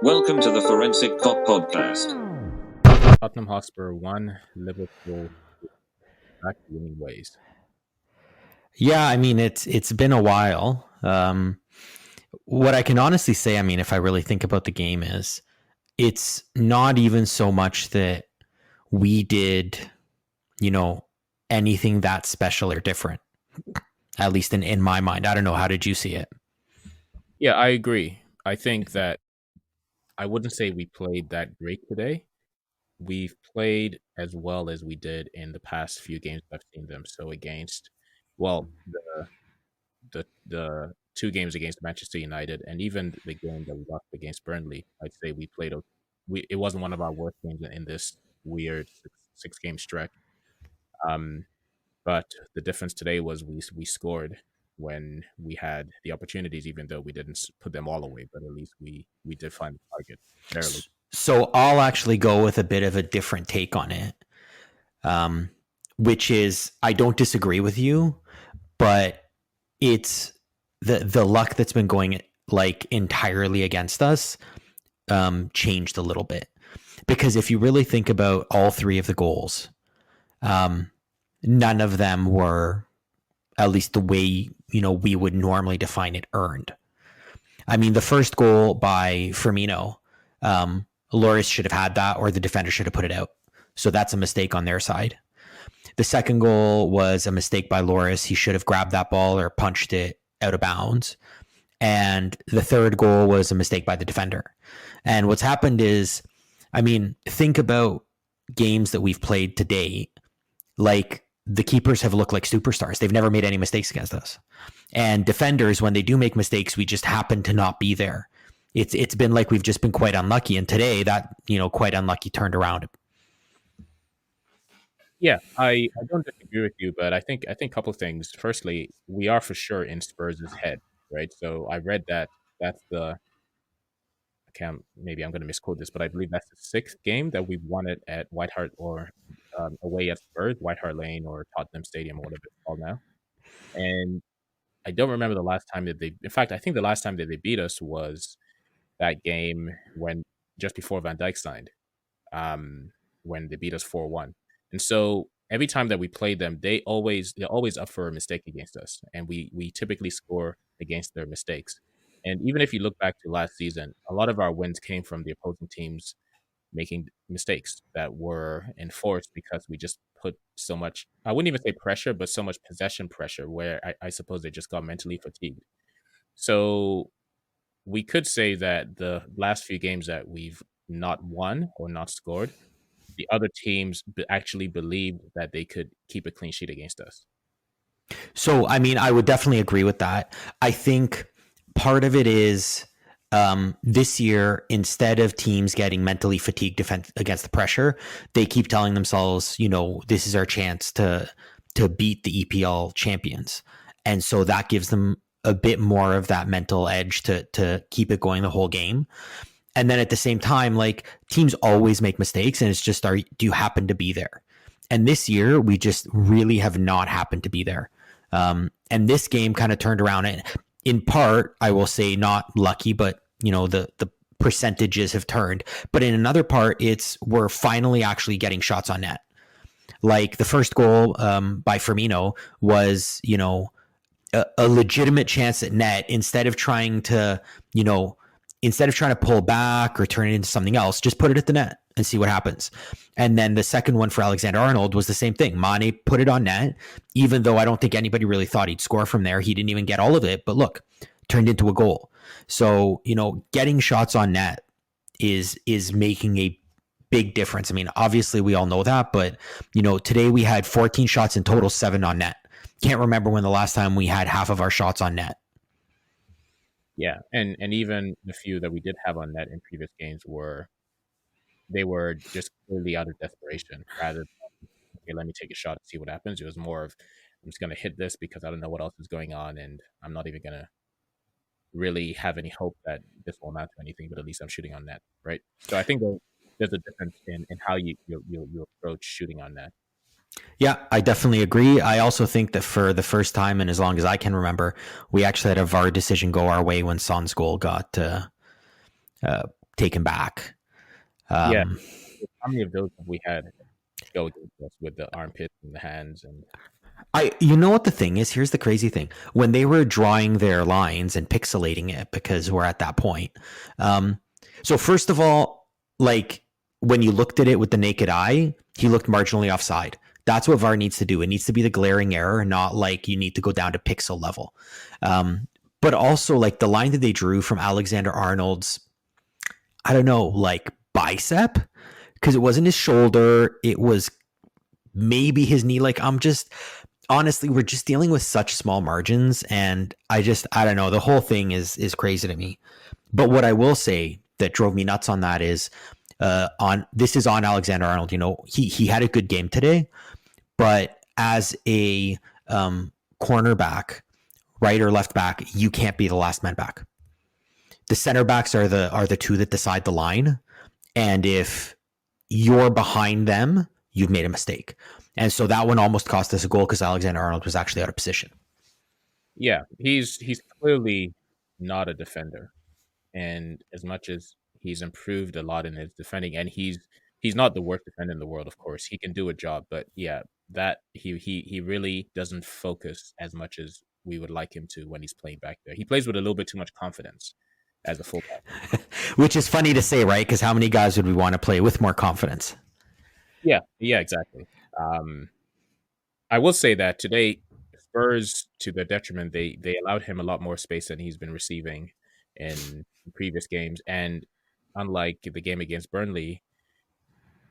Welcome to the Forensic Cop Podcast. Tottenham Hotspur 1, Liverpool back to winning ways. Yeah, I mean it's been a while. What I can honestly say, I mean, if I really think about the game, is it's not even so much that we did, anything that special or different. At least in my mind. I don't know. How did you see it? Yeah, I agree. I think that I wouldn't say we played that great today. We've played as well as we did in the past few games I've seen them. So against, well, the two games against Manchester United and even the game that we lost against Burnley, I'd say we played. It wasn't one of our worst games in this weird six game stretch. Um, But the difference today was we scored when we had the opportunities, even though we didn't put them all away. But at least we did find the target barely. So I'll actually go with a bit of a different take on it, which is I don't disagree with you, but it's the luck that's been going like entirely against us changed a little bit. Because if you really think about all three of the goals, none of them were, at least the way we would normally define it, earned. I mean, the first goal by Firmino, Loris should have had that, or the defender should have put it out. So that's a mistake on their side. The second goal was a mistake by Loris. He should have grabbed that ball or punched it out of bounds. And the third goal was a mistake by the defender. And what's happened is, I mean, think about games that we've played to date. Like, the keepers have looked like superstars. They've never made any mistakes against us. And defenders, when they do make mistakes, we just happen to not be there. It's been like we've just been quite unlucky. And today that, quite unlucky turned around. Yeah, I don't disagree with you, but I think a couple of things. Firstly, we are for sure in Spurs' head, right? So I read that that's the I can't maybe I'm going to misquote this, but I believe that's the sixth game that we've won it at White Hart or away at Spurs, White Hart Lane or Tottenham Stadium or whatever it's called now. And I don't remember the last time that in fact, I think the last time that they beat us was that game when just before Van Dijk signed, when they beat us 4-1. And so every time that we played them, they're always up for a mistake against us, and we typically score against their mistakes. And even if you look back to last season, a lot of our wins came from the opposing teams making mistakes that were enforced because we just put so much, I wouldn't even say pressure, but so much possession pressure where I suppose they just got mentally fatigued. So we could say that the last few games that we've not won or not scored, the other teams actually believed that they could keep a clean sheet against us. So, I mean, I would definitely agree with that. I think part of it is this year, instead of teams getting mentally fatigued against the pressure, they keep telling themselves, this is our chance to beat the EPL champions. And so that gives them a bit more of that mental edge to keep it going the whole game. And then at the same time, like, teams always make mistakes, and it's just, do you happen to be there? And this year, we just really have not happened to be there. And this game kind of turned around. And in part, I will say, not lucky, but the percentages have turned. But in another part, we're finally actually getting shots on net. Like, the first goal by Firmino was, a legitimate chance at net. Instead of trying to pull back or turn it into something else, just put it at the net and see what happens. And then the second one for Alexander-Arnold was the same thing. Mane put it on net, even though I don't think anybody really thought he'd score from there. He didn't even get all of it, but look, turned into a goal. So, getting shots on net is making a big difference. I mean, obviously we all know that, but today we had 14 shots in total, 7 on net. Can't remember when the last time we had half of our shots on net. Yeah, and even the few that we did have on net in previous games were just clearly out of desperation rather than, okay, let me take a shot and see what happens. It was more of, I'm just going to hit this because I don't know what else is going on, and I'm not even going to really have any hope that this will amount to anything, but at least I'm shooting on net, right? So I think there's a difference in how you approach shooting on net. Yeah, I definitely agree. I also think that for the first time in as long as I can remember, we actually had a VAR decision go our way when Son's goal got taken back. Yeah. Um, How many of those have we had go against us with the armpits and the hands? And you know what the thing is? Here's the crazy thing. When they were drawing their lines and pixelating it, because we're at that point. Um, so first of all, like when you looked at it with the naked eye, he looked marginally offside. That's what VAR needs to do. It needs to be the glaring error, not like you need to go down to pixel level. But also like the line that they drew from Alexander Arnold's, I don't know, like bicep, because it wasn't his shoulder. It was maybe his knee. Like I'm just honestly, we're just dealing with such small margins, and I don't know. The whole thing is crazy to me. But what I will say that drove me nuts on that is on this is on Alexander Arnold. You know, he had a good game today, but as a cornerback, right or left back, you can't be the last man back. The center backs are the two that decide the line, and if you're behind them, you've made a mistake. And so that one almost cost us a goal because Alexander Arnold was actually out of position. yeah, he's clearly not a defender. And as much as he's improved a lot in his defending, and he's not the worst defender in the world, of course. He can do a job, but yeah, that he really doesn't focus as much as we would like him to when he's playing back there. He plays with a little bit too much confidence as a fullback. Which is funny to say, right? Because how many guys would we want to play with more confidence? Yeah, exactly. Um, I will say that today, Spurs, to their detriment, they allowed him a lot more space than he's been receiving in previous games. And unlike the game against Burnley,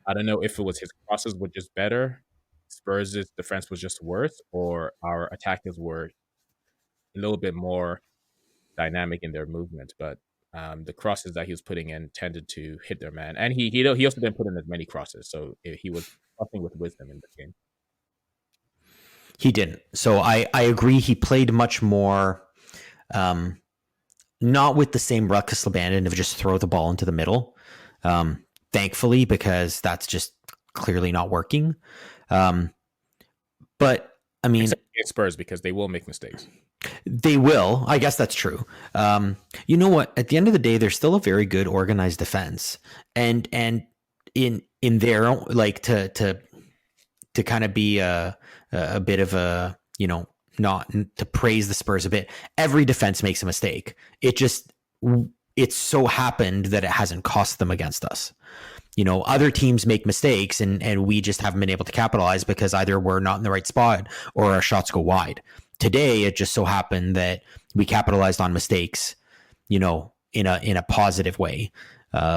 I don't know if it was his crosses were just better, Spurs' defense was just worse, or our attackers were a little bit more dynamic in their movement. But the crosses that he was putting in tended to hit their man, and he also didn't put in as many crosses, so he was crossing with wisdom in this game. He didn't. So I agree. He played much more, not with the same ruckus abandon of just throw the ball into the middle. Thankfully, because that's just clearly not working. But I mean, Except against Spurs, because they will make mistakes. they will. I guess that's true. You know what? At the end of the day, they're still a very good organized defense, and in their own, like to kind of be a bit of a, you know, not to praise the Spurs a bit. Every defense makes a mistake. It's so happened that it hasn't cost them against us. You know, other teams make mistakes and we just haven't been able to capitalize because either we're not in the right spot or our shots go wide. Today, it just so happened that we capitalized on mistakes, you know, in a positive way,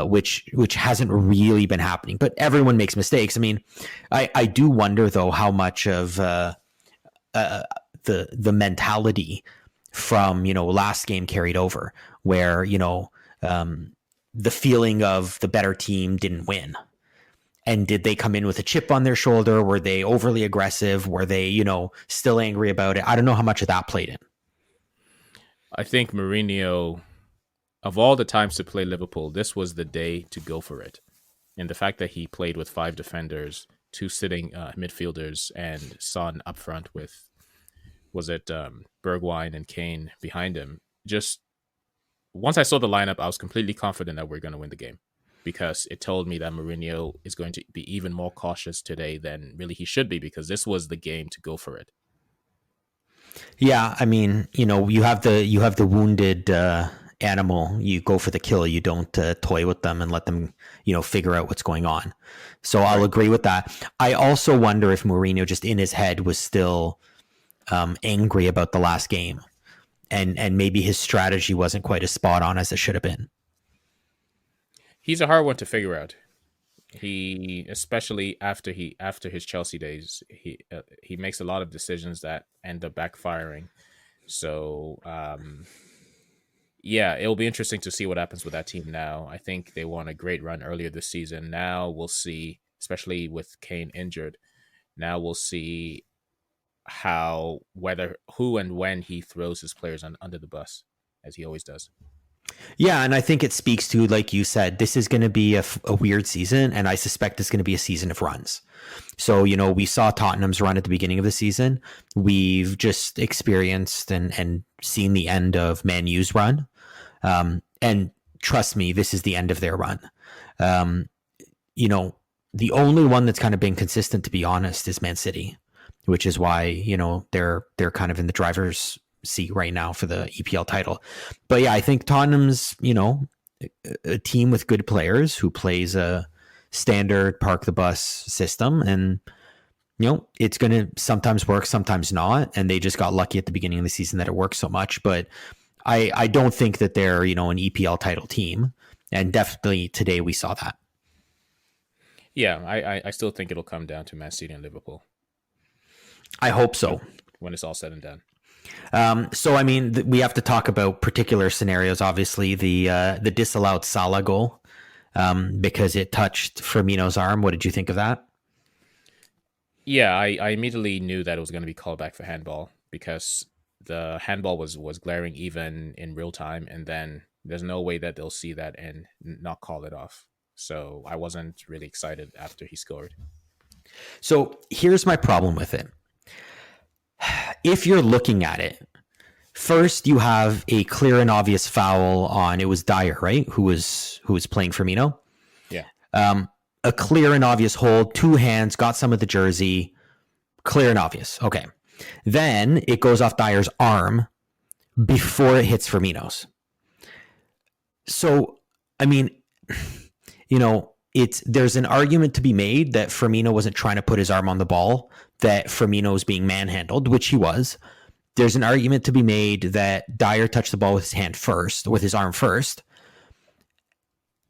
which hasn't really been happening. But everyone makes mistakes. I mean, I do wonder though how much of the mentality from, you know, last game carried over, where, you know, the feeling of the better team didn't win. And did they come in with a chip on their shoulder? Were they overly aggressive? Were they, you know, still angry about it? I don't know how much of that played in. I think Mourinho, of all the times to play Liverpool, this was the day to go for it. And the fact that he played with 5 defenders, 2 sitting midfielders, and Son up front with, was it Bergwijn and Kane behind him? Just once I saw the lineup, I was completely confident that we're going to win the game, because it told me that Mourinho is going to be even more cautious today than really he should be, because this was the game to go for it. Yeah, I mean, you know, you have the wounded animal. You go for the kill. You don't toy with them and let them, you know, figure out what's going on. So I'll agree with that. I also wonder if Mourinho just in his head was still angry about the last game, and maybe his strategy wasn't quite as spot on as it should have been. He's a hard one to figure out. He, especially after his Chelsea days, he makes a lot of decisions that end up backfiring. So yeah, it'll be interesting to see what happens with that team now. I think they won a great run earlier this season. Now we'll see, especially with Kane injured. Now we'll see who and when he throws his players under the bus, as he always does. Yeah, and I think it speaks to, like you said, this is going to be a weird season, and I suspect it's going to be a season of runs. So, you know, we saw Tottenham's run at the beginning of the season. We've just experienced and seen the end of Man U's run. And trust me, this is the end of their run. You know, the only one that's kind of been consistent, to be honest, is Man City, which is why, you know, they're kind of in the driver's seat right now for the EPL title. But yeah, I think Tottenham's, you know, a team with good players who plays a standard park the bus system, and you know, it's going to sometimes work, sometimes not, and they just got lucky at the beginning of the season that it worked so much. But I don't think that they're, you know, an EPL title team, and definitely today we saw that. Yeah, I still think it'll come down to Man City and Liverpool. I hope so. When it's all said and done. So, I mean, we have to talk about particular scenarios. Obviously, the disallowed Salah goal because it touched Firmino's arm. What did you think of that? Yeah, I immediately knew that it was going to be called back for handball because the handball was glaring even in real time, and then there's no way that they'll see that and not call it off. So I wasn't really excited after he scored. So here's my problem with it. If you're looking at it, first you have a clear and obvious foul on, it was Dyer, right? Who was playing Firmino. Yeah. A clear and obvious hold, two hands, got some of the jersey, clear and obvious. Okay. Then it goes off Dyer's arm before it hits Firmino's. So, I mean, you know, there's an argument to be made that Firmino wasn't trying to put his arm on the ball, that Firmino was being manhandled, which he was. There's an argument to be made that Dyer touched the ball with his hand first, with his arm first.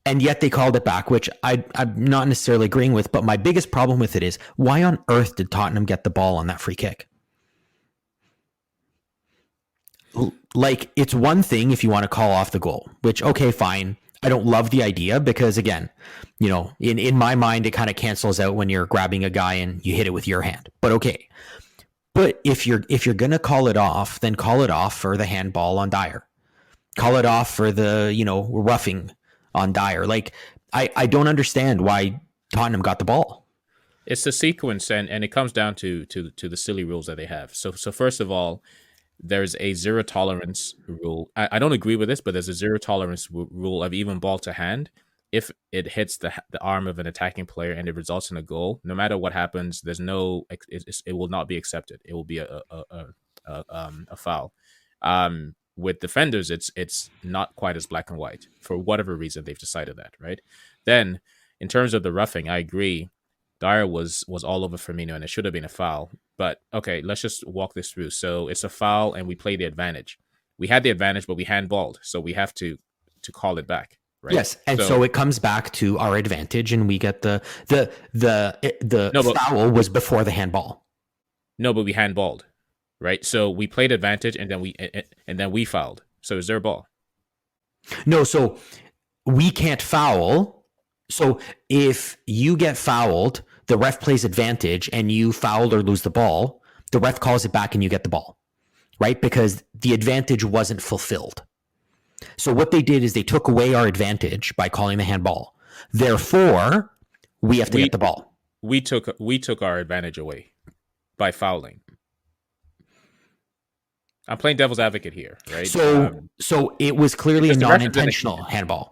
And yet they called it back, which I'm not necessarily agreeing with. But my biggest problem with it is, why on earth did Tottenham get the ball on that free kick? Like, it's one thing if you want to call off the goal, which, okay, fine. I don't love the idea because, again, you know, in my mind, it kind of cancels out when you're grabbing a guy and you hit it with your hand. But okay. But if you're going to call it off, then call it off for the handball on Dyer. Call it off for the, you know, roughing on Dyer. Like, I don't understand why Tottenham got the ball. It's the sequence, and it comes down to the silly rules that they have. So first of all, there's a zero tolerance rule. I don't agree with this, but there's a zero tolerance rule of even ball to hand. If it hits the arm of an attacking player and it results in a goal, no matter what happens, there's no, it will not be accepted. It will be a foul. With defenders, it's not quite as black and white. For whatever reason, they've decided that, right? Then, in terms of the roughing, I agree. Dyer was all over Firmino, and it should have been a foul. But, okay, let's just walk this through. So, it's a foul, and we play the advantage. We had the advantage, but we handballed, so we have to call it back, right? Yes, and so it comes back to our advantage, and we get the foul was before the handball. No, but we handballed. Right, so we played advantage, and then we fouled. So is there a ball? No, so we can't foul. So if you get fouled, the ref plays advantage, and you fouled or lose the ball, the ref calls it back, and you get the ball, right? Because the advantage wasn't fulfilled. So what they did is they took away our advantage by calling the handball. Therefore, we have to get the ball. We took our advantage away by fouling. I'm playing devil's advocate here, right? So it was clearly a non-intentional handball.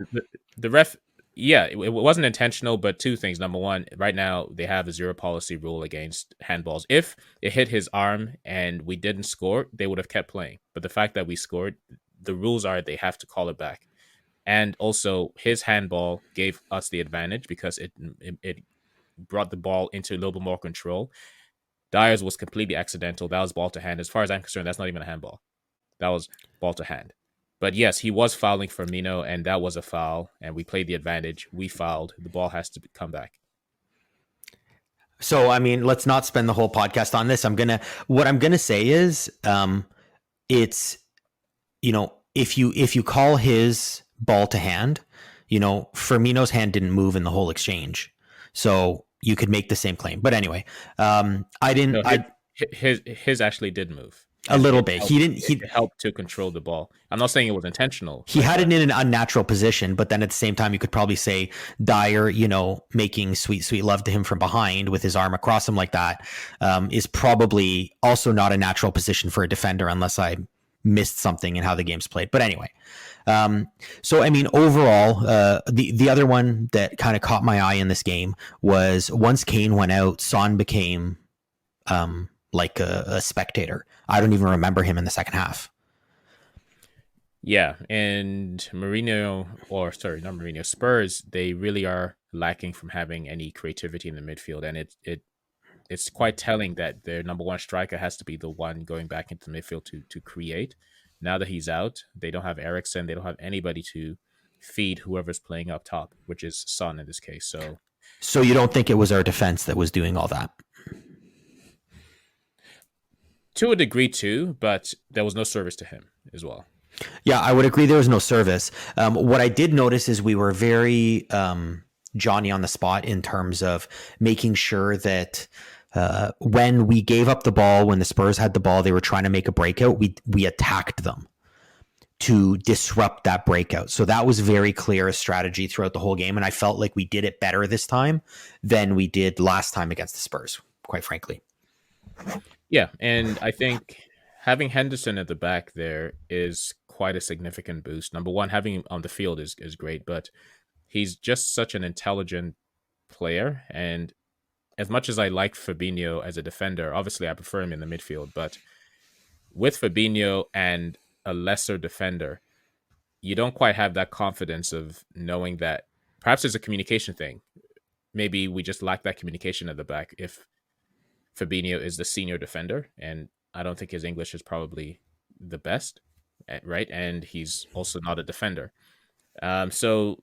The ref, yeah, it wasn't intentional, but two things. Number one, right now they have a zero policy rule against handballs. If it hit his arm and we didn't score, they would have kept playing. But the fact that we scored, the rules are they have to call it back. And also, his handball gave us the advantage because it brought the ball into a little bit more control. Dyer's was completely accidental. That was ball to hand. As far as I'm concerned, that's not even a handball. That was ball to hand. But yes, he was fouling Firmino, and that was a foul. And we played the advantage. We fouled. The ball has to come back. So, I mean, let's not spend the whole podcast on this. What I'm gonna say is, it's, you know, if you call his ball to hand, you know, Firmino's hand didn't move in the whole exchange. So you could make the same claim. But anyway, his actually did move a little bit. He helped to control the ball. I'm not saying it was intentional. He had it in an unnatural position, but then at the same time, you could probably say Dyer, you know, making sweet love to him from behind with his arm across him like that, is probably also not a natural position for a defender, unless I missed something in how the game's played. But anyway, so I mean, overall, the other one that kind of caught my eye in this game was once Kane went out, Son became like a spectator. I don't even remember him in the second half. Yeah, and Spurs, they really are lacking from having any creativity in the midfield, and it's quite telling that their number one striker has to be the one going back into the midfield to create. Now that he's out, they don't have Eriksen, they don't have anybody to feed whoever's playing up top, which is Son in this case. So you don't think it was our defense that was doing all that? To a degree too, but there was no service to him as well. Yeah, I would agree there was no service. What I did notice is we were very Johnny on the spot in terms of making sure that when we gave up the ball, when the Spurs had the ball, they were trying to make a breakout. We attacked them to disrupt that breakout. So that was very clear a strategy throughout the whole game. And I felt like we did it better this time than we did last time against the Spurs, quite frankly. Yeah, and I think having Henderson at the back there is quite a significant boost. Number one, having him on the field is great, but he's just such an intelligent player. And as much as I like Fabinho as a defender, obviously I prefer him in the midfield, but with Fabinho and a lesser defender, you don't quite have that confidence of knowing that perhaps it's a communication thing. Maybe we just lack that communication at the back if Fabinho is the senior defender, and I don't think his English is probably the best, right? And he's also not a defender. So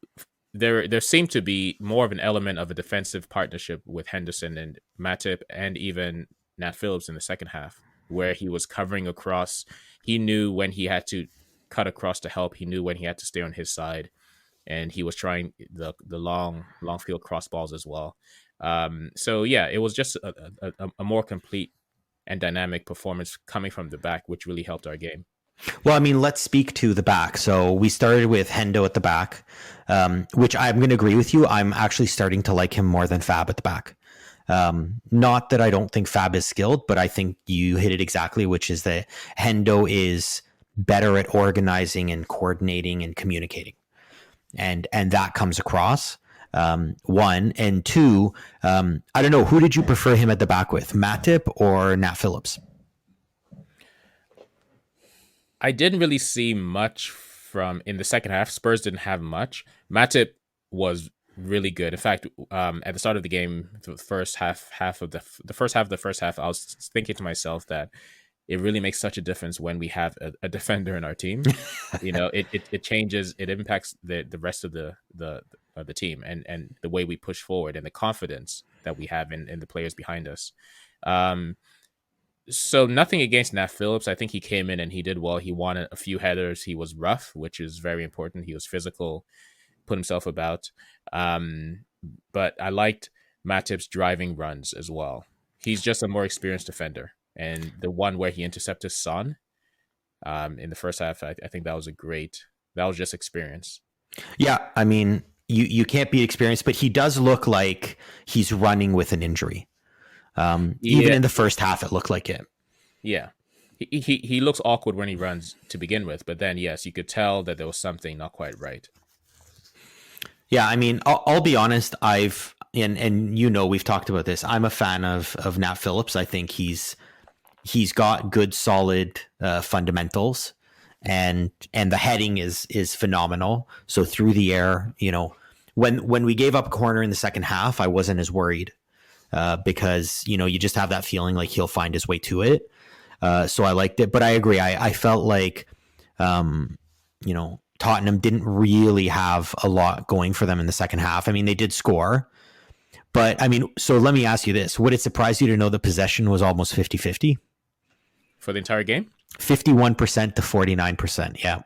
there seemed to be more of an element of a defensive partnership with Henderson and Matip and even Nat Phillips in the second half, where he was covering across. He knew when he had to cut across to help. He knew when he had to stay on his side, and he was trying the long field cross balls as well. So yeah, it was just a more complete and dynamic performance coming from the back, which really helped our game. Well, I mean, let's speak to the back. So we started with Hendo at the back, which I'm going to agree with you. I'm actually starting to like him more than Fab at the back. Not that I don't think Fab is skilled, but I think you hit it exactly, which is that Hendo is better at organizing and coordinating and communicating. And that comes across. One and two, I don't know, who did you prefer him at the back with, Matip or Nat Phillips? I didn't really see much from in the second half. Spurs didn't have much. Matip was really good. In fact, at the start of the game, the first half of the first half, I was thinking to myself that it really makes such a difference when we have a defender in our team. It changes, it impacts the rest of the team and the way we push forward and the confidence that we have in the players behind us. So nothing against Nat Phillips. I think he came in and he did well. He won a few headers. He was rough, which is very important. He was physical, put himself about. But I liked Matip's driving runs as well. He's just a more experienced defender. And the one where he intercepted Son in the first half, I think that was just experience. Yeah, I mean, you can't beat experience, but he does look like he's running with an injury. Even in the first half, it looked like it. Yeah. He looks awkward when he runs to begin with, but then, yes, you could tell that there was something not quite right. Yeah, I mean, I'll be honest, we've talked about this. I'm a fan of Nat Phillips. I think he's got good, solid fundamentals, and the heading is phenomenal. So through the air, when we gave up a corner in the second half, I wasn't as worried. Because you just have that feeling like he'll find his way to it. So I liked it, but I agree. I felt like, Tottenham didn't really have a lot going for them in the second half. I mean, they did score, but I mean, so let me ask you this. Would it surprise you to know the possession was almost 50-50? For the entire game? 51% to 49%. Yeah.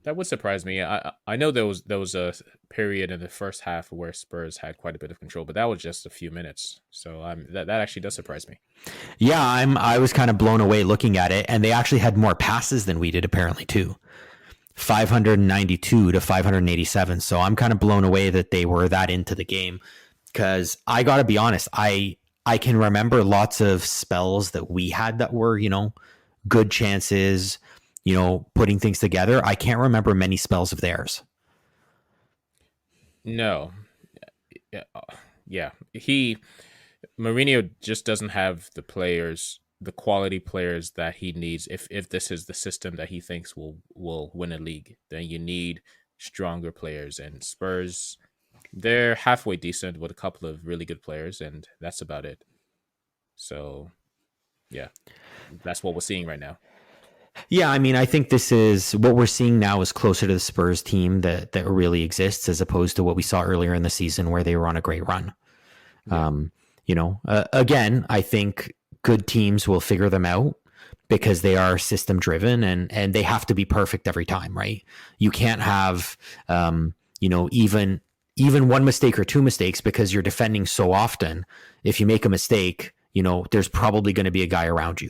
That would surprise me. I know there was a period in the first half where Spurs had quite a bit of control, but that was just a few minutes. So that actually does surprise me. Yeah, I was kind of blown away looking at it, and they actually had more passes than we did apparently too. 592 to 587. So I'm kind of blown away that they were that into the game, because I got to be honest, I can remember lots of spells that we had that were, good chances, putting things together. I can't remember many spells of theirs. No. Yeah. Yeah. Mourinho just doesn't have the quality players that he needs. If this is the system that he thinks will win a league, then you need stronger players. And Spurs, they're halfway decent with a couple of really good players, and that's about it. So, yeah, that's what we're seeing right now. Yeah, I mean, I think this is what we're seeing now is closer to the Spurs team that really exists as opposed to what we saw earlier in the season where they were on a great run. Yeah. Again, I think good teams will figure them out because they are system driven and they have to be perfect every time, right? You can't have, even one mistake or two mistakes because you're defending so often. If you make a mistake, there's probably going to be a guy around you.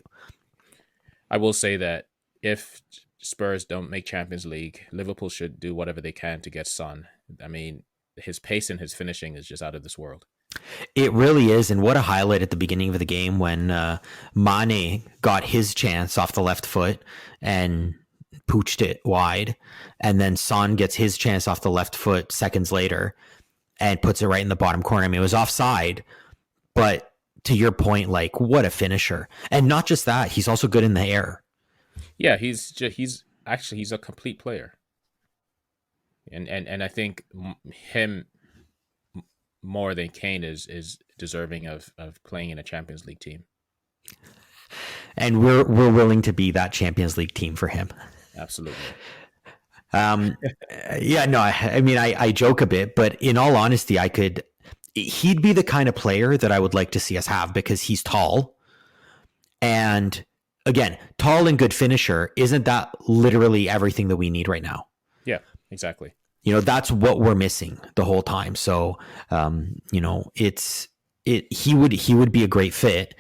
I will say that if Spurs don't make Champions League, Liverpool should do whatever they can to get Son. I mean, his pace and his finishing is just out of this world. It really is, and what a highlight at the beginning of the game when Mane got his chance off the left foot and pooched it wide, and then Son gets his chance off the left foot seconds later and puts it right in the bottom corner. I mean, it was offside, but to your point, like what a finisher, and not just that, he's also good in the air. Yeah, he's a complete player, and I think him more than Kane is deserving of playing in a Champions League team. And we're willing to be that Champions League team for him. Absolutely. Yeah, no, I mean, I joke a bit, but in all honesty, he'd be the kind of player that I would like to see us have because he's tall. And again, tall and good finisher, isn't that literally everything that we need right now? Yeah, exactly. That's what we're missing the whole time. So, he would be a great fit.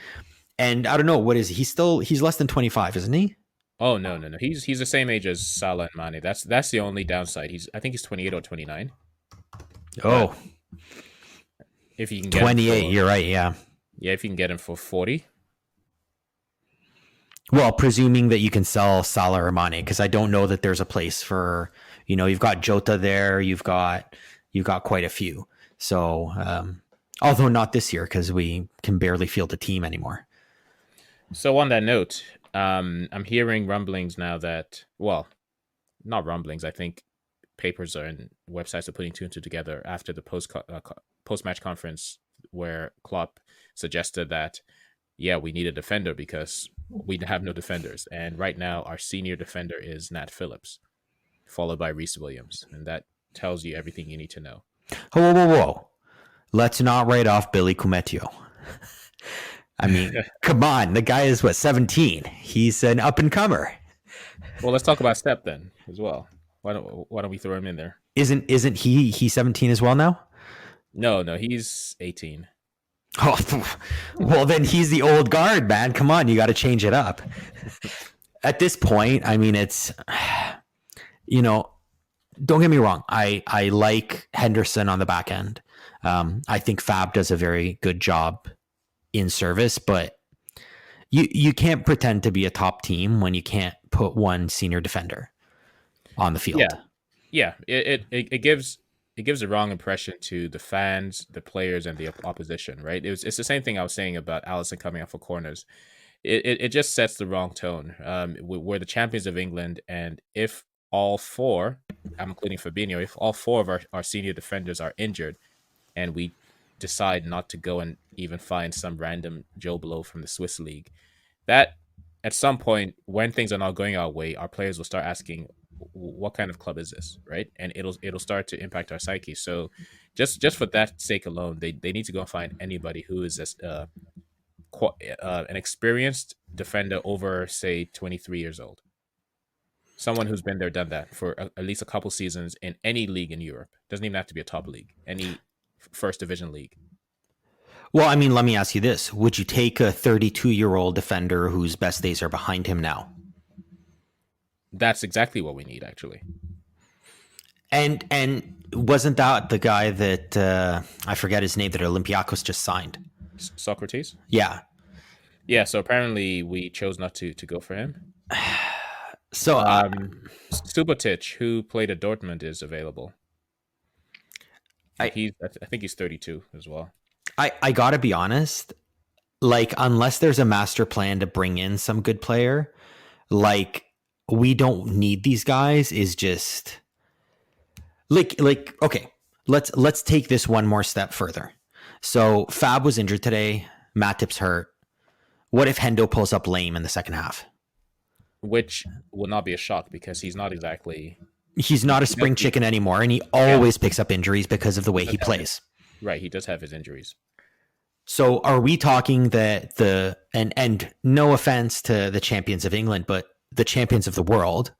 And I don't know, what is he? He's less than 25, isn't he? Oh no. He's the same age as Salah and Mane. That's the only downside. I think he's 28 or 29. Oh, but if you can get 28, you're right, yeah. Yeah, if you can get him for 40. Well, presuming that you can sell Salah or Mane, because I don't know that there's a place for, you've got Jota there, you've got quite a few. So, although not this year because we can barely field a team anymore. So on that note, I'm hearing rumblings now that, well, not rumblings. I think papers and websites are putting two and two together after the post-match conference where Klopp suggested that, yeah, we need a defender because we have no defenders. And right now, our senior defender is Nat Phillips, followed by Reece Williams. And that tells you everything you need to know. Whoa. Let's not write off Billy Kumetio. I mean, come on. The guy is, 17? He's an up-and-comer. Well, let's talk about Step then as well. Why don't we throw him in there? Isn't he 17 as well now? No, he's 18. Oh, well, then he's the old guard, man. Come on, you got to change it up. At this point, I mean, it's, don't get me wrong. I like Henderson on the back end. I think Fab does a very good job in service, but you can't pretend to be a top team when you can't put one senior defender on the field. Yeah. It gives a wrong impression to the fans, the players, and the opposition, right? It's the same thing I was saying about Alisson coming out for corners. It just sets the wrong tone. We're the champions of England, and if all four, I'm including Fabinho, if all four of our senior defenders are injured, and we decide not to go and even find some random Joe Blow from the Swiss league, that at some point when things are not going our way, our players will start asking, what kind of club is this, right? And it'll start to impact our psyche. So just for that sake alone, they need to go and find anybody who is an experienced defender over, say, 23 years old. Someone who's been there, done that for at least a couple seasons in any league in Europe. Doesn't even have to be a top league, any first division league. Well, I mean, let me ask you this. Would you take a 32-year-old defender whose best days are behind him now? That's exactly what we need, actually. And wasn't that the guy that I forget his name that Olympiacos just signed? Socrates? Yeah. Yeah, so apparently we chose not to go for him. So Subotic, who played at Dortmund, is available. I I think he's 32 as well. I gotta be honest. Like, unless there's a master plan to bring in some good player, like we don't need these guys. Is just like okay. Let's take this one more step further. So Fab was injured today. Matip's hurt. What if Hendo pulls up lame in the second half? Which will not be a shock because he's not exactly He's not a he does spring chicken anymore, and he yeah, always picks up injuries because of the he way does he have his plays. right, he does have his injuries. So are we talking that and no offense to the champions of England, but the champions of the world,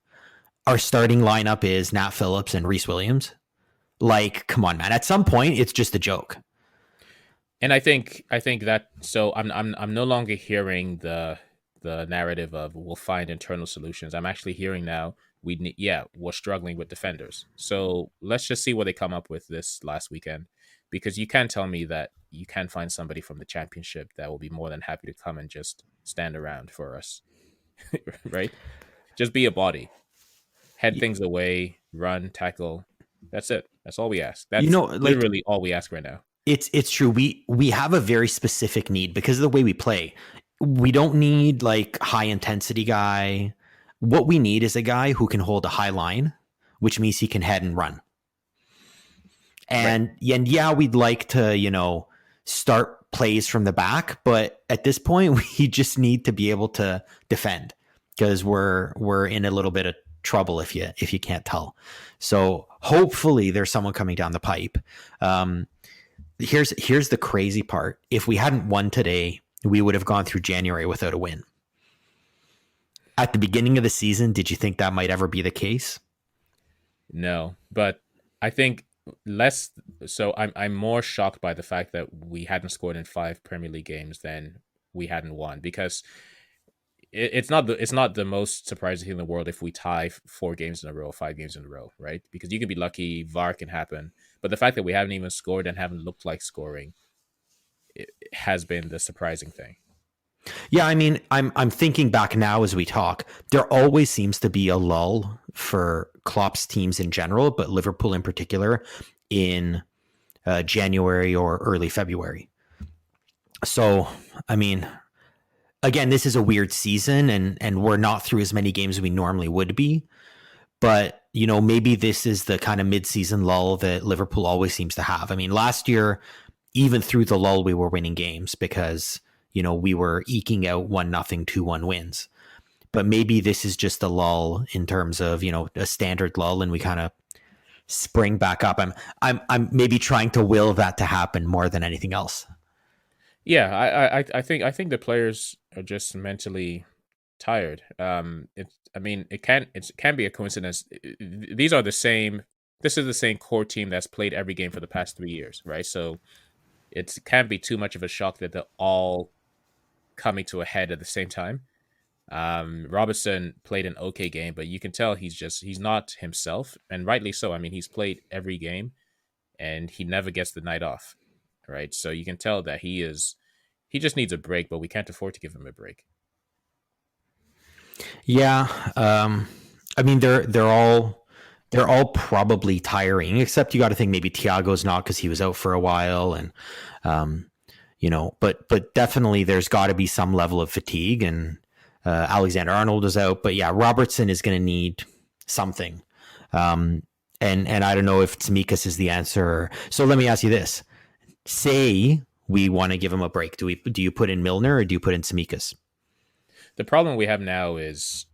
our starting lineup is Nat Phillips and Reese Williams? Like, come on, man. At some point, it's just a joke. And I think that so I'm no longer hearing the narrative of we'll find internal solutions. I'm actually hearing now we're struggling with defenders. So let's just see what they come up with this last weekend, because you can't tell me that you can't find somebody from the championship that will be more than happy to come and just stand around for us, right? Just be a body, head things away, run, tackle. That's it. That's all we ask. You That's know, like literally all we ask right now. it's true. We have a very specific need because of the way we play. We don't need like high intensity guy. What we need is a guy who can hold a high line, which means he can head and run. Right. And yeah, we'd like to, start plays from the back, but at this point we just need to be able to defend because we're in a little bit of trouble if you can't tell. So hopefully there's someone coming down the pipe. Here's the crazy part. If we hadn't won today, we would have gone through January without a win. At the beginning of the season, did you think that might ever be the case? No, but I think less. So I'm more shocked by the fact that we hadn't scored in 5 Premier League games than we hadn't won, because it's not the most surprising thing in the world if we tie 4 games in a row, 5 games in a row, right? Because you can be lucky, VAR can happen, but the fact that we haven't even scored and haven't looked like scoring, it has been the surprising thing. Yeah, I mean, I'm thinking back now as we talk. There always seems to be a lull for Klopp's teams in general, but Liverpool in particular in January or early February. So, I mean, again, this is a weird season, and we're not through as many games as we normally would be. But maybe this is the kind of mid-season lull that Liverpool always seems to have. I mean, last year, even through the lull, we were winning games because we were eking out 1-0, 2-1 wins. But maybe this is just a lull in terms of a standard lull, and we kind of spring back up. I'm maybe trying to will that to happen more than anything else. Yeah, I think the players are just mentally tired. It can be a coincidence. These are the same. This is the same core team that's played every game for the past 3 years, right? So it can't be too much of a shock that they're all coming to a head at the same time. Robertson played an okay game, but you can tell he's not himself, and rightly so. I mean, he's played every game, and he never gets the night off, right? So you can tell that he just needs a break, but we can't afford to give him a break. Yeah, I mean they're all probably tiring, except you got to think maybe Thiago's not because he was out for a while, and but definitely there's got to be some level of fatigue, and Alexander Arnold is out, but yeah, Robertson is going to need something, and I don't know if Tsimikas is the answer. So let me ask you this: say we want to give him a break, do you put in Milner or do you put in Tsimikas? The problem we have now is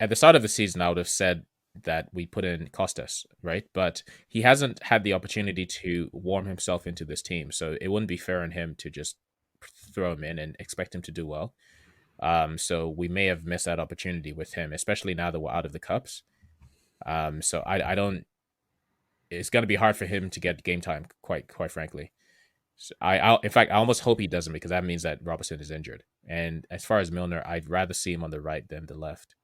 at the start of the season, I would have said that we put in Costas, right? But he hasn't had the opportunity to warm himself into this team, so it wouldn't be fair on him to just throw him in and expect him to do well. So we may have missed that opportunity with him, especially now that we're out of the cups. So I don't. It's going to be hard for him to get game time, quite frankly. So in fact, I almost hope he doesn't, because that means that Robertson is injured. And as far as Milner, I'd rather see him on the right than the left.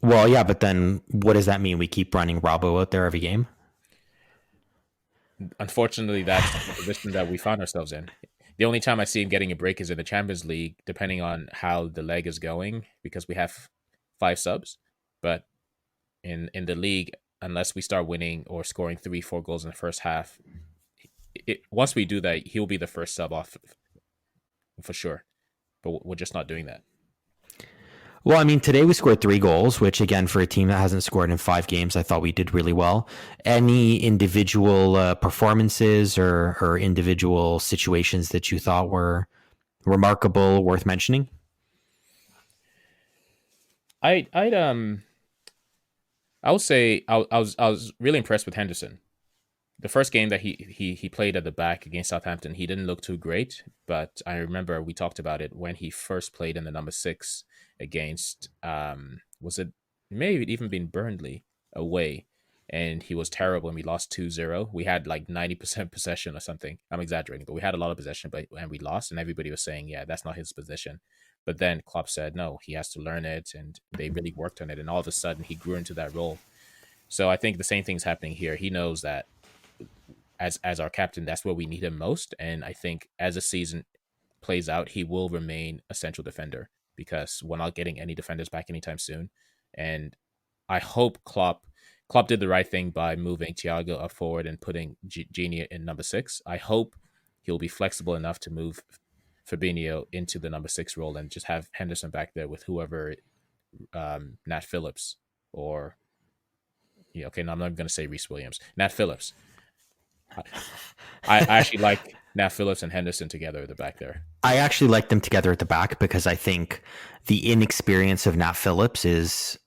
Well, yeah, but then what does that mean? We keep running Robbo out there every game? Unfortunately, that's the position that we find ourselves in. The only time I see him getting a break is in the Champions League, depending on how the leg is going, because we have 5 subs. But in the league, unless we start winning or scoring 3, 4 goals in the first half, once we do that, he'll be the first sub off for sure. But we're just not doing that. Well, I mean, today we scored 3 goals, which again, for a team that hasn't scored in 5 games, I thought we did really well. Any individual performances or individual situations that you thought were remarkable, worth mentioning? I'd I would say I was really impressed with Henderson. The first game that he played at the back against Southampton, he didn't look too great, but I remember we talked about it when he first played in the number 6 against was it, maybe even been Burnley away, and he was terrible and we lost 2-0. We had like 90% possession or something. I'm exaggerating, but we had a lot of possession, but and we lost, and everybody was saying, yeah, that's not his position. But then Klopp said, no, he has to learn it, and they really worked on it, and all of a sudden he grew into that role. So I think the same thing's happening here. He knows that as our captain, that's where we need him most. And I think as the season plays out, he will remain a central defender because we're not getting any defenders back anytime soon. And I hope Klopp did the right thing by moving Thiago up forward and putting Genie in number 6. I hope he'll be flexible enough to move Fabinho into the number 6 role and just have Henderson back there with whoever, Nat Phillips or yeah, okay, no, I'm not going to say Reece Williams, Nat Phillips. I actually like Nat Phillips and Henderson together at the back there. I actually like them together at the back because I think the inexperience of Nat Phillips is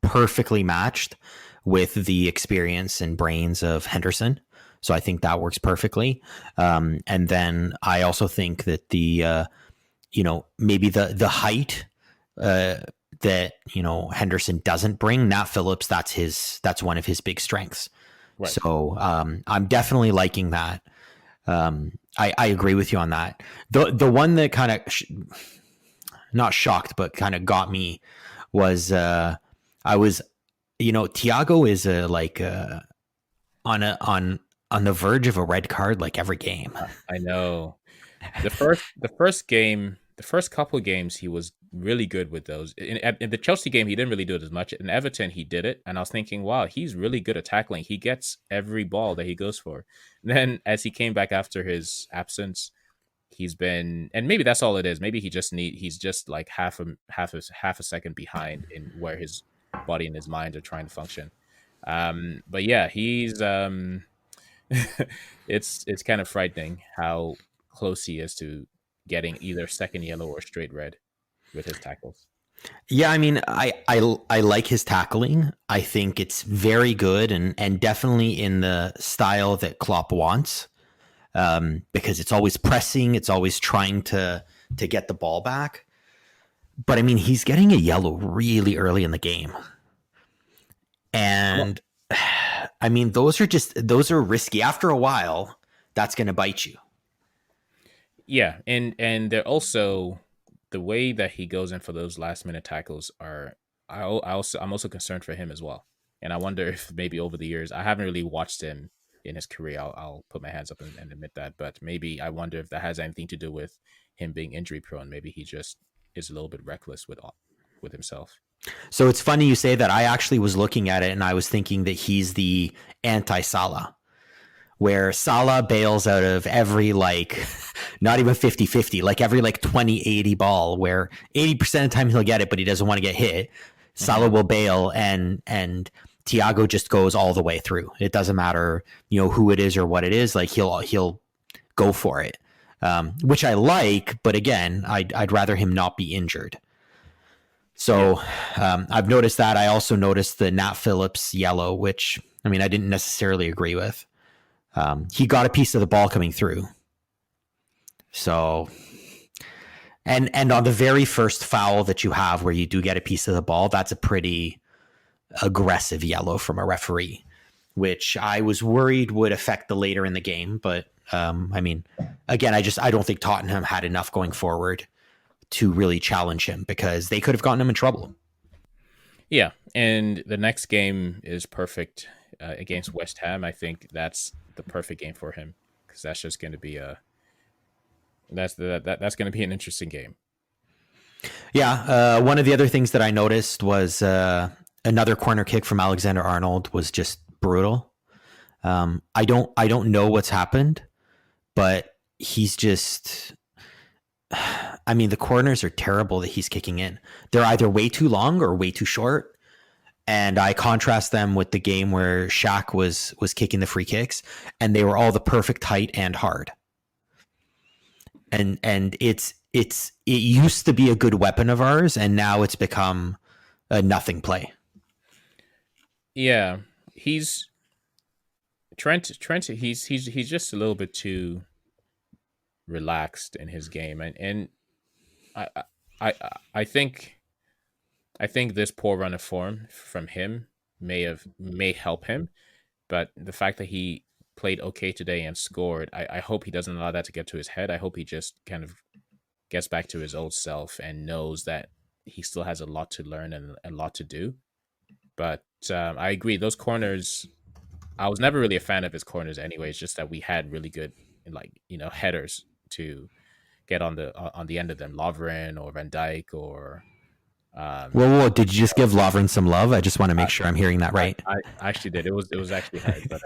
perfectly matched with the experience and brains of Henderson. So I think that works perfectly. And then I also think that maybe the height that Henderson doesn't bring, Nat Phillips, that's one of his big strengths. Right. So I'm definitely liking that. I agree with you on that. The one that kind of not shocked, but kind of got me was I was, Thiago is on the verge of a red card like every game. I know. The first couple of games, he was really good with those. In the Chelsea game, he didn't really do it as much. In Everton, he did it, and I was thinking, wow, he's really good at tackling. He gets every ball that he goes for. And then as he came back after his absence, he's been, and maybe that's all it is. Maybe he's just like half a second behind in where his body and his mind are trying to function. But yeah, he's it's kind of frightening how close he is to getting either second yellow or straight red with his tackles. Yeah, I mean, I like his tackling. I think it's very good and definitely in the style that Klopp wants, because it's always pressing, it's always trying to get the ball back. But I mean, he's getting a yellow really early in the game, and I mean, those are risky. After a while, that's going to bite you. Yeah, and they're also the way that he goes in for those last minute tackles are. I'm also concerned for him as well, and I wonder if maybe over the years I haven't really watched him in his career. I'll put my hands up and admit that, but maybe I wonder if that has anything to do with him being injury prone. Maybe he just is a little bit reckless with himself. So it's funny you say that. I actually was looking at it and I was thinking that he's the anti-Salah, where Salah bails out of every, not even 50-50, like every 20-80 ball, where 80% of the time he'll get it, but he doesn't want to get hit. Salah will bail and Thiago just goes all the way through. It doesn't matter, who it is or what it is. Like he'll go for it, which I like. But again, I'd rather him not be injured. So I've noticed that. I also noticed the Nat Phillips yellow, which, I mean, I didn't necessarily agree with. He got a piece of the ball coming through. So, and on the very first foul that you have where you do get a piece of the ball, that's a pretty aggressive yellow from a referee, which I was worried would affect the later in the game. But I mean, again, I don't think Tottenham had enough going forward to really challenge him because they could have gotten him in trouble. Yeah, and the next game is perfect against West Ham. I think that's the perfect game for him because that's just going to be That's going to be an interesting game. Yeah, one of the other things that I noticed was another corner kick from Alexander-Arnold was just brutal. I don't know what's happened, but he's just. I mean, the corners are terrible that he's kicking in. They're either way too long or way too short. And I contrast them with the game where Shaq was kicking the free kicks, and they were all the perfect height and hard. And it used to be a good weapon of ours, and now it's become a nothing play. Yeah, Trent. He's just a little bit too relaxed in his game, and I I I think this poor run of form from him may help him, but the fact that he played okay today and scored, I hope he doesn't allow that to get to his head. I hope he just kind of gets back to his old self and knows that he still has a lot to learn and a lot to do. But I agree, those corners. I was never really a fan of his corners anyway. It's just that we had really good, like, headers to get on the end of them, Lovren or Van Dijk or. Whoa, did you just give Lovren some love? I just want to make sure I'm hearing that right. I actually did. It was actually hard, but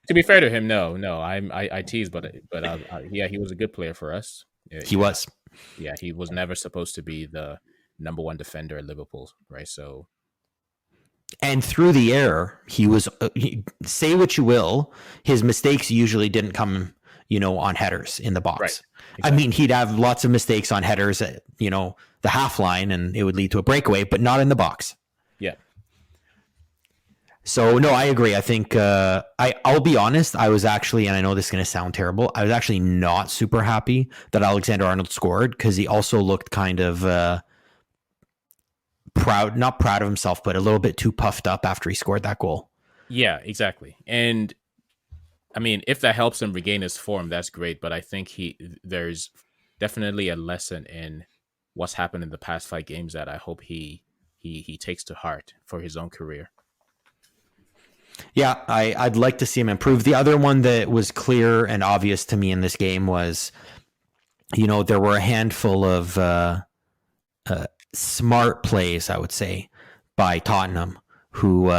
to be fair to him, no, I tease, but yeah, he was a good player for us. He was. Yeah, he was never supposed to be the number one defender at Liverpool, right? So, and through the air, he was. Say what you will, his mistakes usually didn't come, on headers in the box. Right. Exactly. I mean, he'd have lots of mistakes on headers at, the half line, and it would lead to a breakaway, but not in the box. Yeah. So, no, I agree. I think I'll be honest. I was actually, and I know this is going to sound terrible, I was actually not super happy that Alexander-Arnold scored, because he also looked kind of not proud of himself, but a little bit too puffed up after he scored that goal. Yeah, exactly. And I mean, if that helps him regain his form, that's great. But I think there's definitely a lesson in what's happened in the past 5 games that I hope he takes to heart for his own career. Yeah, I'd like to see him improve. The other one that was clear and obvious to me in this game was, there were a handful of smart plays, I would say, by Tottenham, who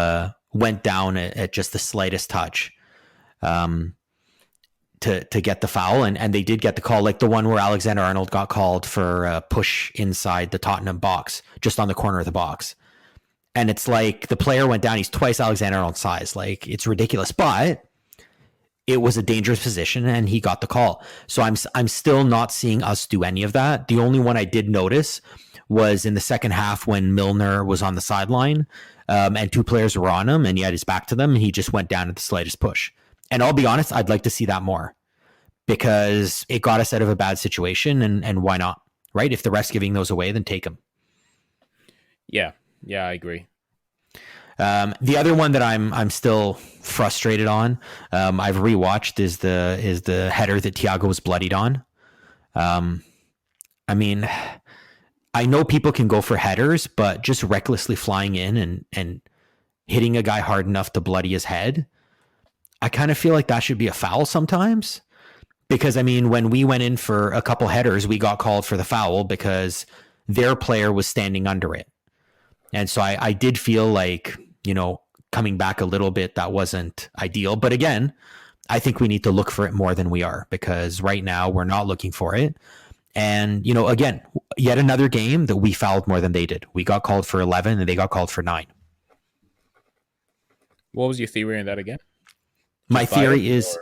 went down at just the slightest touch to get the foul, and they did get the call, like the one where Alexander-Arnold got called for a push inside the Tottenham box, just on the corner of the box. And it's like the player went down, he's twice Alexander-Arnold's size. Like, it's ridiculous, but it was a dangerous position and he got the call. So I'm still not seeing us do any of that. The only one I did notice was in the second half when Milner was on the sideline, and 2 players were on him and he had his back to them, and he just went down at the slightest push. And I'll be honest, I'd like to see that more, because it got us out of a bad situation, and why not, right? If the ref's giving those away, then take them. Yeah, I agree. The other one that I'm still frustrated on, I've rewatched, is the header that Thiago was bloodied on. I mean, I know people can go for headers, but just recklessly flying in and hitting a guy hard enough to bloody his head, I kind of feel like that should be a foul sometimes. Because, I mean, when we went in for a couple headers, we got called for the foul because their player was standing under it. And so I did feel like, coming back a little bit, that wasn't ideal. But again, I think we need to look for it more than we are, because right now we're not looking for it. And, again, yet another game that we fouled more than they did. We got called for 11 and they got called for 9. What was your theory on that again? My theory is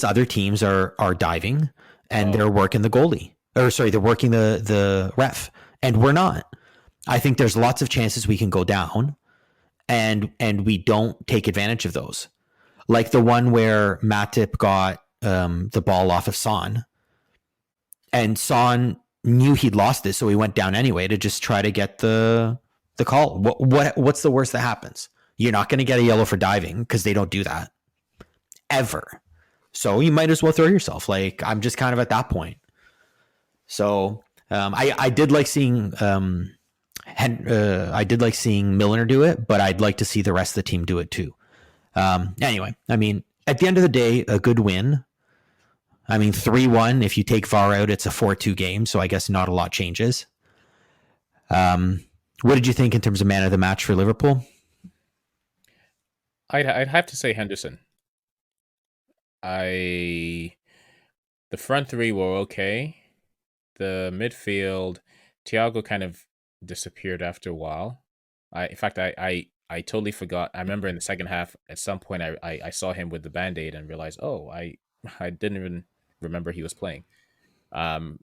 other teams are diving and they're working the goalie. They're working the ref, and we're not. I think there's lots of chances we can go down, and we don't take advantage of those. Like the one where Matip got the ball off of Son, and Son knew he'd lost it, so he went down anyway to just try to get the call. What's the worst that happens? You're not going to get a yellow for diving, because they don't do that ever. So you might as well throw yourself. Like, I'm just kind of at that point. So I did like seeing Milner do it, but I'd like to see the rest of the team do it too. Anyway, I mean, at the end of the day, a good win. I mean, 3-1, if you take VAR out, it's a 4-2 game, so I guess not a lot changes. What did you think in terms of man of the match for Liverpool? I'd have to say Henderson. The front three were okay. The midfield, Thiago kind of disappeared after a while. In fact, I totally forgot. I remember in the second half, at some point, I saw him with the Band-Aid and realized, I didn't even remember he was playing.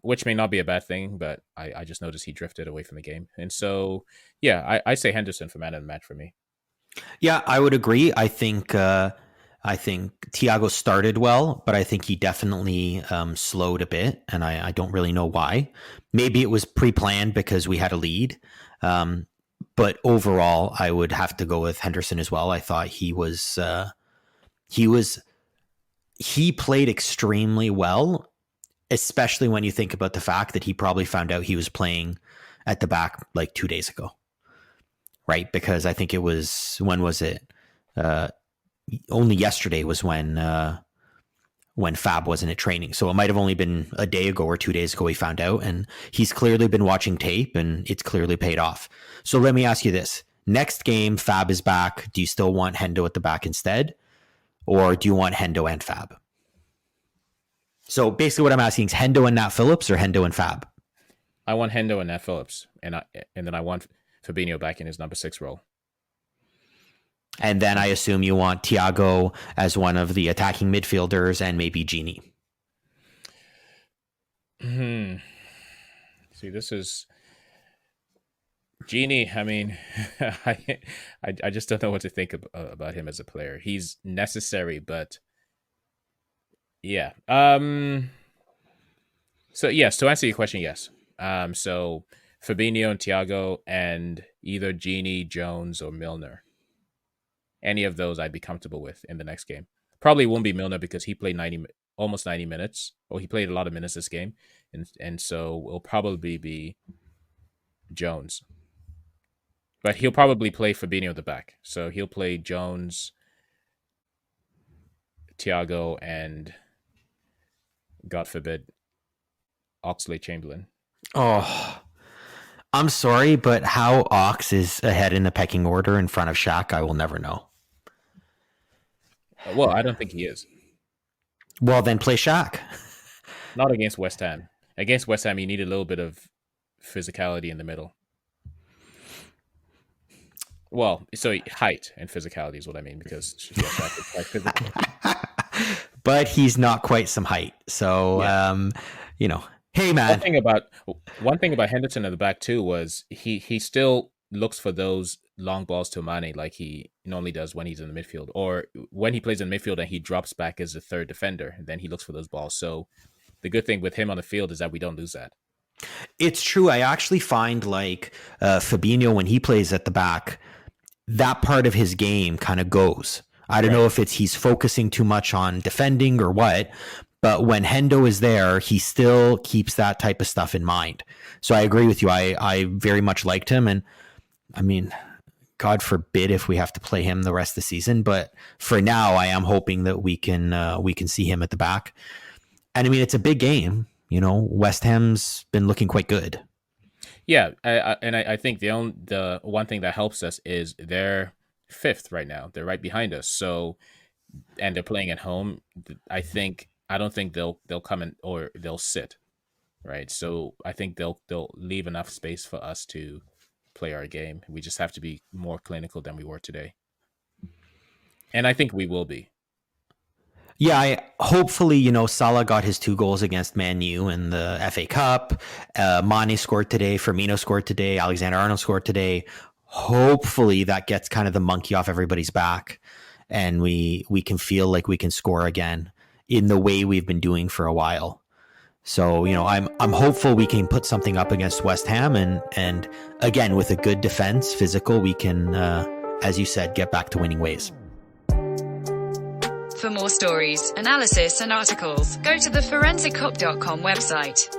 Which may not be a bad thing, but I just noticed he drifted away from the game. And so, yeah, I say Henderson for man of the match for me. Yeah, I would agree. I think Thiago started well, but I think he definitely slowed a bit, and I don't really know why. Maybe it was pre-planned because we had a lead. But overall, I would have to go with Henderson as well. I thought he played extremely well, especially when you think about the fact that he probably found out he was playing at the back like 2 days ago. Right? Because I think it was, when was it? Only yesterday was when Fab wasn't at training. So it might have only been a day ago or 2 days ago he found out, and he's clearly been watching tape and it's clearly paid off. So let me ask you this. Next game, Fab is back. Do you still want Hendo at the back instead? Or do you want Hendo and Fab? So basically what I'm asking is Hendo and Nat Phillips or Hendo and Fab? I want Hendo and Nat Phillips, and then I want Fabinho back in his number 6 role. And then I assume you want Thiago as one of the attacking midfielders and maybe Gini. See, this is Gini. I mean, I just don't know what to think about him as a player. He's necessary, but yeah. So yes, to answer your question, yes. So Fabinho and Thiago and either Gini, Jones, or Milner. Any of those I'd be comfortable with in the next game. Probably won't be Milner because he played almost 90 minutes, or he played a lot of minutes this game, and so it'll probably be Jones. But he'll probably play Fabinho at the back. So he'll play Jones, Thiago, and God forbid, Oxlade-Chamberlain. Oh, I'm sorry, but how Ox is ahead in the pecking order in front of Shaq, I will never know. Well, I don't think he is. Well, then play Shaq. Not against West Ham. Against West Ham, you need a little bit of physicality in the middle. Well, so height and physicality is what I mean, because Shaq is quite physical. But he's not quite some height. So, yeah. Hey, man. One thing about Henderson at the back too was he still looks for those long balls to Mane like he normally does when he's in the midfield, or when he plays in the midfield and he drops back as a third defender, then he looks for those balls. So the good thing with him on the field is that we don't lose that. It's true. I actually find like Fabinho, when he plays at the back, that part of his game kind of goes. I don't know if he's focusing too much on defending or what, but when Hendo is there, he still keeps that type of stuff in mind. So I agree with you. I very much liked him. And I mean, God forbid if we have to play him the rest of the season. But for now, I am hoping that we can see him at the back. And I mean, it's a big game. West Ham's been looking quite good. Yeah, I think the one thing that helps us is they're 5th right now. They're right behind us. So, and they're playing at home. I don't think they'll come in, or they'll sit, right? So I think they'll leave enough space for us to play our game. We just have to be more clinical than we were today, and I think we will be. Yeah, hopefully, Salah got his 2 goals against Man U in the FA Cup. Mane scored today. Firmino scored today. Alexander-Arnold scored today. Hopefully that gets kind of the monkey off everybody's back, and we can feel like we can score again in the way we've been doing for a while. So, I'm hopeful we can put something up against West Ham, and again, with a good defense, physical, we can, as you said, get back to winning ways. For more stories, analysis, and articles, go to the forensiccop.com website.